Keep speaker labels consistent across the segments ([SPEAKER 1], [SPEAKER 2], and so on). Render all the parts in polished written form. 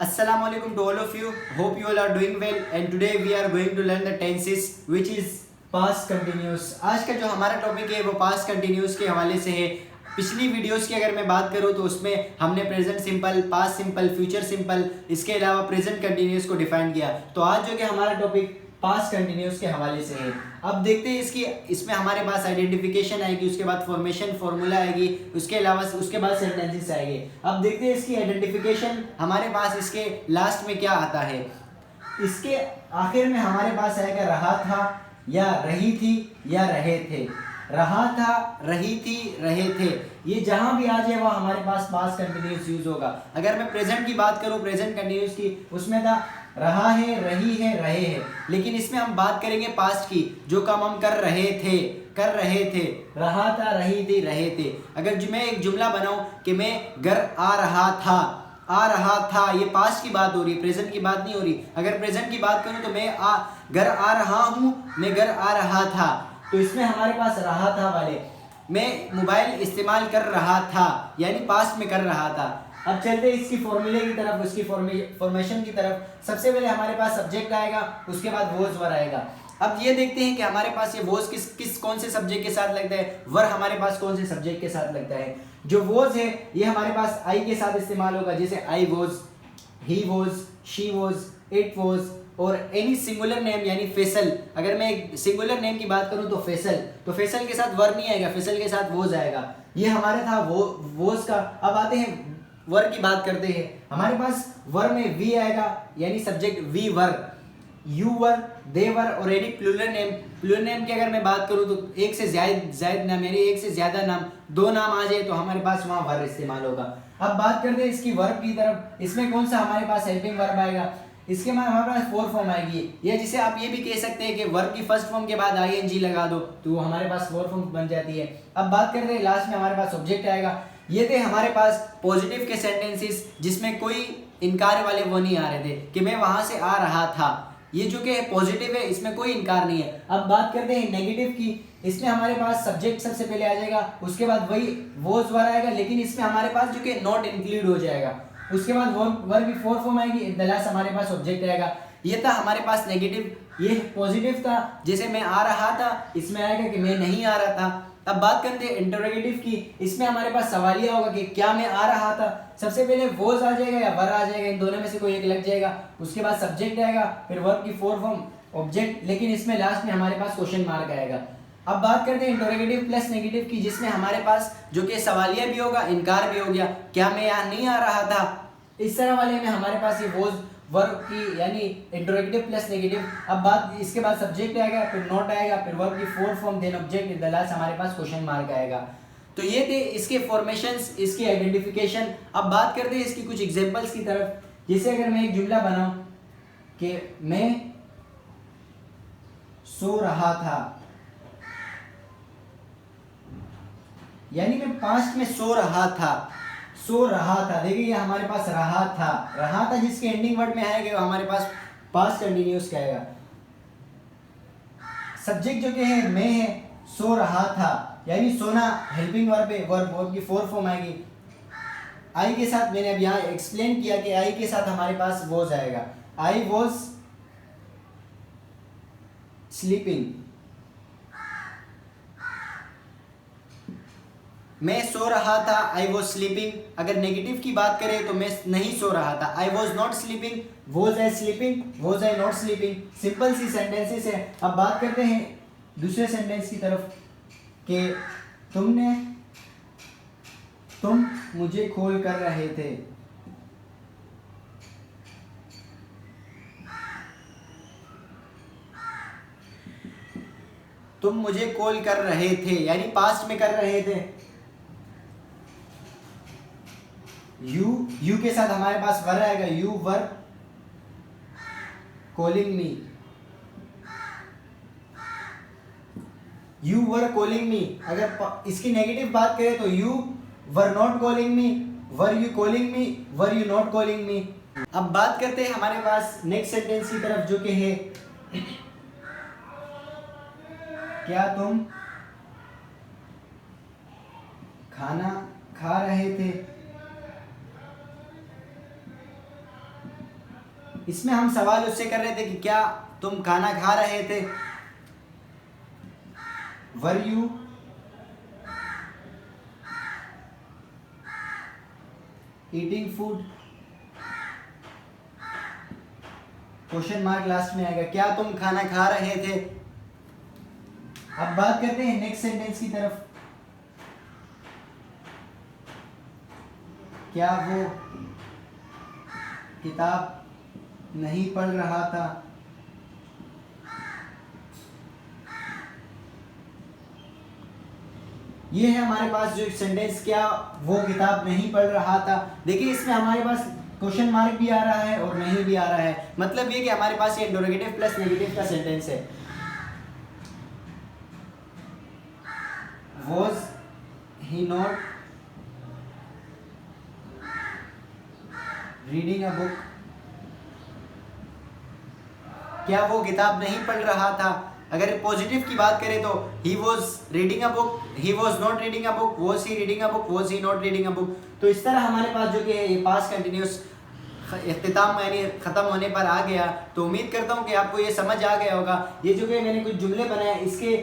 [SPEAKER 1] Assalamualaikum to all of you. Hope you all are doing well and today we are going to learn the tenses which is past continuous. आज का जो हमारा topic है वो past continuous के हवाले से है। पिछली वीडियोस की अगर मैं बात करूँ तो उसमें हमने present simple, past simple, future simple, इसके अलावा प्रेजेंट कंटिन्यूस को डिफाइन किया। तो आज जो कि हमारा टॉपिक पास्ट कंटिन्यूस के हवाले से है। अब देखते हैं इसमें हमारे पास आइडेंटिफिकेशन आएगी, उसके बाद फॉर्मेशन फॉर्मूला आएगी, उसके अलावा उसके बाद सेंटेंसेस आएंगे। अब देखते हैं इसकी आइडेंटिफिकेशन हमारे पास इसके लास्ट में क्या आता है। इसके आखिर में हमारे पास आएगा रहा था या रही थी या रहे थे। रहा था, रही थी, रहे थे, ये जहां भी आ जाए वह हमारे पास पास्ट कंटिन्यूस यूज होगा। अगर मैं प्रेजेंट की बात करूं, प्रेजेंट कंटिन्यूस की, उसमें था रहा है, रही है, रहे हैं। लेकिन इसमें हम बात करेंगे पास्ट की, जो काम हम कर रहे थे। रहा था, रही थी, रहे थे। अगर मैं एक जुमला बनाऊं कि मैं घर आ रहा था, ये पास्ट की बात हो रही है, प्रेजेंट की बात नहीं हो रही। अगर प्रेजेंट की बात करूं तो मैं घर आ रहा हूं, मैं घर आ रहा था, तो इसमें हमारे पास रहा था वाले। मैं मोबाइल इस्तेमाल कर रहा था, यानी पास्ट में कर रहा था। अब चलते हैं इसकी फॉर्मूले की तरफ, उसकी फॉर्मेशन की तरफ। सबसे पहले हमारे पास सब्जेक्ट आएगा, उसके बाद वोज वर आएगा। अब ये देखते हैं कि हमारे पास ये वोज कौन से सब्जेक्ट के साथ लगता है, वर हमारे पास कौन से सब्जेक्ट के साथ लगता है। जो वोज है ये हमारे पास आई के साथ इस्तेमाल होगा, जैसे I was, he was, she was, it was, और एनी सिंगुलर नेम यानी फैसल। अगर मैं एक सिंगुलर नेम की बात करूं तो फैसल के साथ वर नहीं आएगा, फैसल के साथ वोज आएगा। ये हमारा था वोज का। अब आते हैं वर की बात करते हैं। हमारे पास वर में वी आएगा, यानी subject we were, you were, they were, और एनी प्लूरल नेम की अगर मैं बात करूं तो एक से ज्यादा नाम, यानी एक से ज्यादा नाम, दो नाम आ जाए तो हमारे पास वहां वर इस्तेमाल होगा। अब बात करते हैं इसकी वर्ब की तरफ। इसमें कौन सा हमारे पास हेल्पिंग वर्ब आएगा, इसके बाद हमारे पास फोर फॉर्म आएगी, या जिसे आप ये भी कह सकते हैं कि वर्ब की फर्स्ट फॉर्म के बाद आईएनजी लगा दो तो हमारे पास फोर फॉर्म बन जाती है। अब बात करते हैं लास्ट में हमारे पास ऑब्जेक्ट आएगा। ये थे हमारे पास पॉजिटिव के सेंटेंसेस जिसमें कोई इनकार वाले वो नहीं आ रहे थे कि मैं वहां से आ रहा था। ये जो कि पॉजिटिव है, इसमें कोई इनकार नहीं है। अब बात करते हैं नेगेटिव की। इसमें हमारे पास सब्जेक्ट सबसे पहले आ जाएगा, उसके बाद वही वोज वर आएगा, लेकिन इसमें हमारे पास जो कि नॉट इंक्लूड हो जाएगा। उसके बाद वर्ब की फोर फॉर्म आएगी, द लास्ट हमारे पास ऑब्जेक्ट आएगा। ये था हमारे पास नेगेटिव। ये पॉजिटिव था, जैसे मैं आ रहा था, इसमें आएगा कि मैं नहीं आ रहा था। अब बात करते हैं इंटरोगेटिव की। इसमें हमारे पास सवालिया होगा कि क्या मैं आ रहा था। सबसे पहले वोज आ जाएगा या वर आ जाएगा, इन दोनों में से कोई एक लग जाएगा। उसके बाद सब्जेक्ट आएगा, फिर वर्ब की फोर फॉर्म, ऑब्जेक्ट, लेकिन इसमें लास्ट में हमारे पास क्वेश्चन मार्क आएगा। अब बात करते हैं इंटरोगेटिव प्लस नेगेटिव की, जिसमें हमारे पास जो कि सवालिया भी होगा, इनकार भी हो गया, क्या मैं यहाँ नहीं आ रहा था। इस तरह वाले में हमारे पास ये वोज वर्ब की, यानी इंटरोगेटिव प्लस नेगेटिव। अब बात, इसके बाद सब्जेक्ट आएगा, फिर नॉट आएगा, फिर वर्ब की four form, then object, the last हमारे पास क्वेश्चन मार्क आएगा। तो ये थे इसके फॉर्मेशंस, इसकी आइडेंटिफिकेशन। अब बात करते हैं इसकी कुछ एग्जांपल्स की तरफ। जैसे अगर मैं एक जुमला बनाऊं कि मैं सो रहा था, यानी मैं पास्ट में सो रहा था। देखिए ये हमारे पास रहा था जिसके एंडिंग वर्ड में आएगा हमारे पास पास्ट कंटिन्यूअस का आएगा। सब्जेक्ट जो कि है मैं है, सो रहा था, यानी सोना हेल्पिंग वर्ब है, वर्ब की फोर फॉर्म आएगी। आई के साथ मैंने अब यहाँ एक्सप्लेन किया कि आई के साथ हमारे पास वॉज आएगा, आई वॉज स्लीपिंग। मैं सो रहा था, आई वॉज स्लीपिंग। अगर नेगेटिव की बात करें तो मैं नहीं सो रहा था, I was not sleeping. Was I sleeping, was I not sleeping. Simple सी सेंटेंसेस है। अब बात करते हैं दूसरे सेंटेंस की तरफ कि तुम मुझे कॉल कर रहे थे। तुम मुझे कॉल कर रहे थे, यानी पास्ट में कर रहे थे। यू के साथ हमारे पास वर आएगा, you were calling me. You were calling me. अगर इसकी नेगेटिव बात करें तो you were not calling me, were you calling me, were you not calling me. अब बात करते हैं हमारे पास नेक्स्ट सेंटेंस की तरफ, जो कि है क्या तुम खाना खा रहे थे। इसमें हम सवाल उससे कर रहे थे कि क्या तुम खाना खा रहे थे, were you eating food, question mark last में आएगा, क्या तुम खाना खा रहे थे। अब बात करते हैं नेक्स्ट सेंटेंस की तरफ। क्या वो किताब नहीं पढ़ रहा था, ये है हमारे पास जो सेंटेंस, क्या वो किताब नहीं पढ़ रहा था। देखिए इसमें हमारे पास क्वेश्चन मार्क भी आ रहा है और नहीं भी आ रहा है, मतलब ये कि हमारे पास ये इंटरोगेटिव प्लस नेगेटिव का सेंटेंस है। Was he not reading a book? क्या वो किताब नहीं पढ़ रहा था। अगर पॉजिटिव की बात करें तो he was reading a book, he was not reading a book, was he reading a book, was he not reading a book। तो इस तरह हमारे पास जो कि है ये पास्ट कंटिन्यूस इख्तिताम यानी ख़त्म होने पर आ गया। तो उम्मीद करता हूँ कि आपको ये समझ आ गया होगा। ये जो कि मैंने कुछ जुमले बनाए, इसके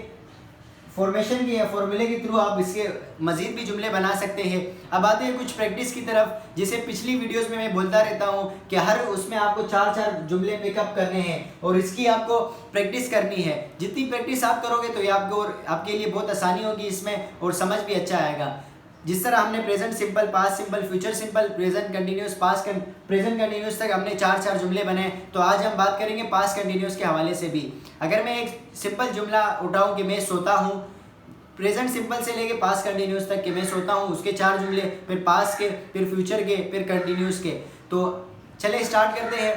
[SPEAKER 1] फॉर्मेशन के या फॉर्मूले के थ्रू आप इसके मज़ीद भी जुमले बना सकते हैं। अब आते हैं कुछ प्रैक्टिस की तरफ, जिसे पिछली वीडियोस में मैं बोलता रहता हूँ कि हर उसमें आपको 4-4 जुमले पिकअप करने हैं और इसकी आपको प्रैक्टिस करनी है। जितनी प्रैक्टिस आप करोगे तो ये आपको और आपके लिए बहुत आसानी होगी इसमें, और समझ भी अच्छा आएगा। जिस तरह हमने present simple, past simple, future simple, present continuous, present continuous तक हमने 4-4 जुमले बनाए, तो आज हम बात करेंगे पास्ट कंटिन्यूस के हवाले से भी। अगर मैं एक सिंपल जुमला उठाऊं कि मैं सोता हूं, प्रेजेंट सिंपल से लेके पास्ट कंटिन्यूस तक कि मैं सोता हूं, उसके 4 जुमले, फिर पास्ट के, फिर फ्यूचर के, फिर कंटिन्यूस के। तो चले स्टार्ट करते हैं।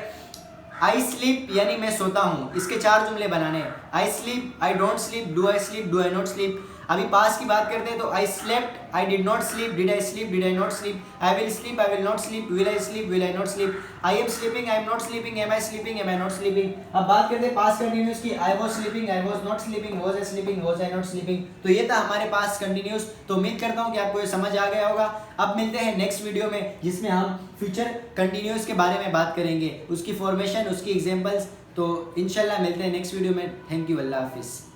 [SPEAKER 1] आई स्लीप यानी मैं सोता हूँ, इसके 4 जुमले बनाने हैं। I sleep, I don't sleep, do I sleep, do I not sleep. अभी पास्ट की बात करते हैं तो I slept, I did not sleep, did I sleep, did I not sleep. I will sleep, I will not sleep, will I sleep, will I not sleep. I am sleeping, I am not sleeping, am I sleeping, am I not sleeping. अब बात करते हैं past continuous की। I was sleeping, I was not sleeping, was I sleeping, was I not sleeping. तो ये था हमारे past continuous. तो उम्मीद करता हूँ कि आपको ये समझ आ गया होगा। अब मिलते हैं नेक्स्ट वीडियो में, जिसमें हम फ्यूचर कंटिन्यूस के बारे में बात करेंगे, उसकी फॉर्मेशन, उसकी एग्जाम्पल्स। तो इंशाल्लाह मिलते हैं नेक्स्ट वीडियो में। थैंक यू, अल्लाह हाफिज़।